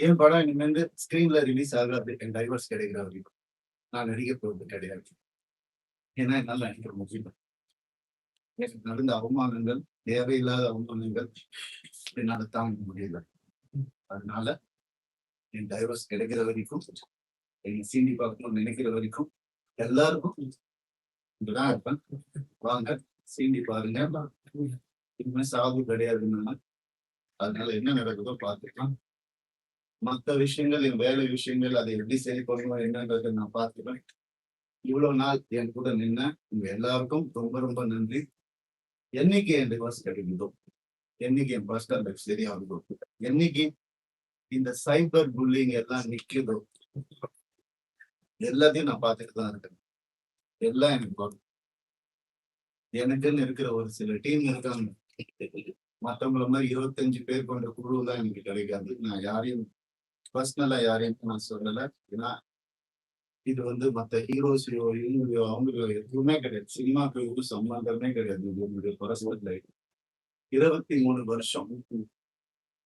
என் படம் இனிமேல் ஸ்கிரீன்ல ரிலீஸ் ஆகாது. என் டைவர்ஸ் கிடைக்கிற வரைக்கும் நான் நடிக்க போறது கிடையாது. ஏன்னா என்னால நடிக்க முடியல. எனக்கு நடந்த அவமானங்கள், தேவையில்லாத அவமானங்கள் என்னால தாங்க முடியல. அதனால என் டைவர்ஸ் கிடைக்கிற வரைக்கும், என்னை சீண்டி பார்க்கணும்னு நினைக்கிற வரைக்கும் எல்லாருக்கும் இங்கதான் இருப்பேன். வாங்க சீண்டி பாருங்க. இனிமே சாவு கிடையாதுன்னு. அதனால என்ன நடக்குதோ பார்த்துக்கலாம். மற்ற விஷயங்கள், என் வேலை விஷயங்கள், அதை எப்படி சரி பண்ணணும் என்னன்றதை நான் பார்த்துப்பேன். இவ்வளவு நாள் என் கூட நின்ன உங்க எல்லாருக்கும் ரொம்ப ரொம்ப நன்றி. என்னைக்கு என் டிவோர்ஸ் கிடைக்குதோ, என்னைக்கு என் பர்சனல் லைஃப் சரியாகுதோ, என்னைக்கு இந்த சைபர் புல்லிங் எல்லாம் நிக்குதோ, எல்லாத்தையும் நான் பார்த்துட்டு தான் இருக்கேன். எல்லாம் எனக்கு வரும். எனக்குன்னு இருக்கிற ஒரு சில டீம் இருக்காங்க. மற்றவங்கள மாதிரி 25 பேர் கொண்ட குழு தான் எனக்கு கிடைக்காது. நான் யாரையும் பர்சனலா யாரையும் நான் சொல்லல. ஏன்னா இது மத்த ஹீரோஸையோ இவங்களையோ அவங்களோ எதுவுமே கிடையாது. சினிமாக்கு எதுவும் சம்பந்தமே கிடையாது. இது என்னுடைய பர்சனல் லைஃப். 23 வருஷம்